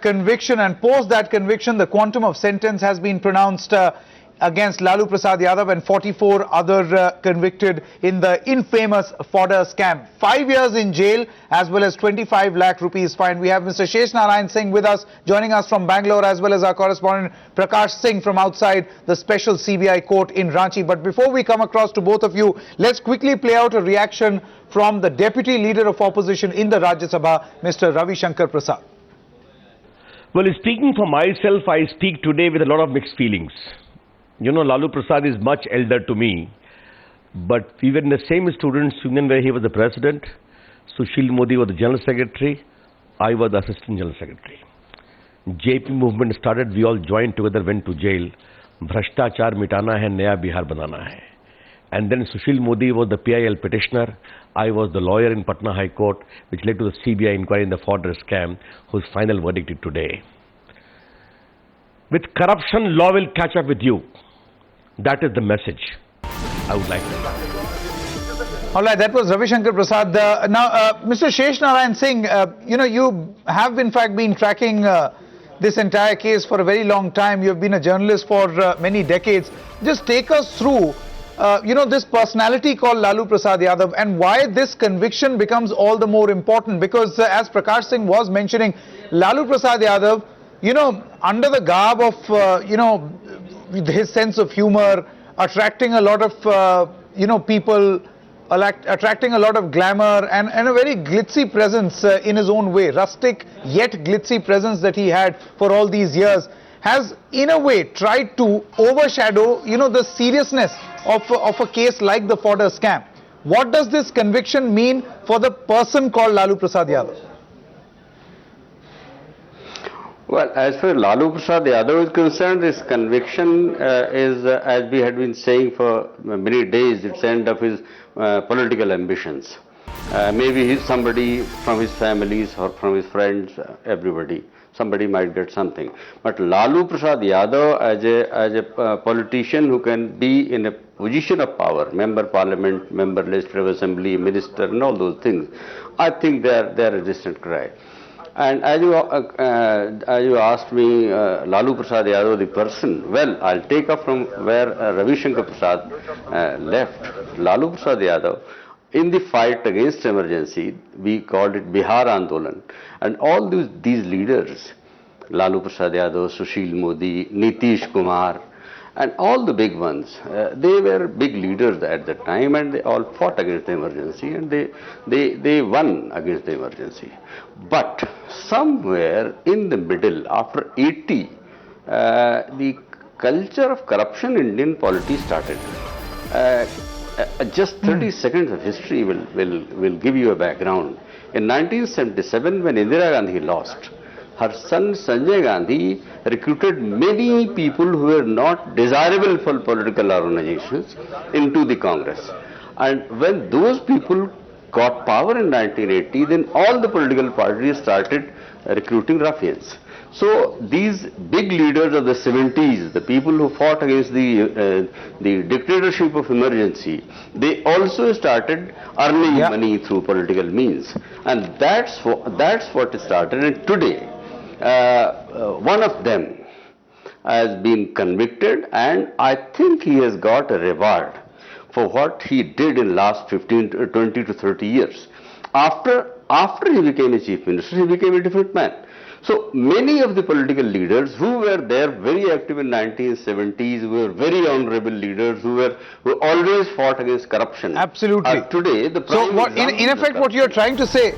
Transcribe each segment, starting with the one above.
Conviction, and post that conviction the quantum of sentence has been pronounced against Lalu Prasad Yadav and 44 other convicted in the infamous Fodder scam. 5 years in jail as well as 25 lakh rupees fine. We have Mr. Shesh Narayan Singh with us, joining us from Bangalore, as well as our correspondent Prakash Singh from outside the special CBI court in Ranchi. But before we come across to both of you, let's quickly play out a reaction from the Deputy Leader of Opposition in the Rajya Sabha, Mr. Ravi Shankar Prasad. Well, speaking for myself, I speak today with a lot of mixed feelings. You know, Lalu Prasad is much elder to me, but we were in the same students' union where he was the president, Sushil Modi was the general secretary, I was the assistant general secretary. JP movement started, we all joined together, went to jail. Bhrashtachar mitana hai, Naya Bihar banana hai. And then Sushil Modi was the PIL petitioner, I was the lawyer in Patna High Court, which led to the CBI inquiry in the Fodder scam, whose final verdict is today. With corruption, law will catch up with you. That is the message I would like to. All right, that was Ravi Shankar Prasad. Mr. Shesh Narayan Singh, you have in fact been tracking this entire case for a very long time. You have been a journalist for many decades. Just take us through, this personality called Lalu Prasad Yadav and why this conviction becomes all the more important. Because as Prakash Singh was mentioning, Lalu Prasad Yadav, under the garb of, his sense of humor, attracting a lot of, people, attracting a lot of glamour and a very glitzy presence in his own way, rustic yet glitzy presence that he had for all these years, has in a way tried to overshadow, the seriousness of a case like the Fodder scam. What does this conviction mean for the person called Lalu Prasad Yadav? Well, as far as Lalu Prasad Yadav is concerned, this conviction is, as we had been saying for many days, it's the end of his political ambitions. Maybe he's somebody from his families or from his friends, everybody. Somebody might get something. But Lalu Prasad Yadav as a politician who can be in a position of power, member parliament, member legislative assembly, minister and all those things, I think they are a distant cry. And as you asked me, Lalu Prasad Yadav, the person, well, I'll take up from where Ravi Shankar Prasad left. Lalu Prasad Yadav, in the fight against emergency, we called it Bihar Andolan. And all these leaders, Lalu Prasad Yadav, Sushil Modi, Nitish Kumar, and all the big ones, they were big leaders at that time, and they all fought against the emergency, and they won against the emergency. But somewhere in the middle, after 80, the culture of corruption in Indian polity started. Just 30 seconds of history will give you a background. In 1977, when Indira Gandhi lost, her son Sanjay Gandhi recruited many people who were not desirable for political organizations into the Congress. And when those people got power in 1980, then all the political parties started recruiting ruffians. So these big leaders of the 70s, the people who fought against the dictatorship of emergency, they also started earning money through political means. And that's what started. And today, one of them has been convicted, and I think he has got a reward for what he did in last 20 to 30 years. After he became a chief minister, he became a different man. So many of the political leaders who were there very active in 1970s, who were very honorable leaders, who always fought against corruption. Absolutely. Today, the prime so in effect, what you're trying to say,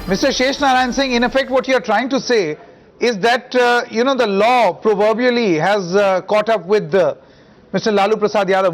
Mr. Shesh Narayan Singh, in effect, what you're trying to say is that, the law proverbially has caught up with Mr. Lalu Prasad Yadav.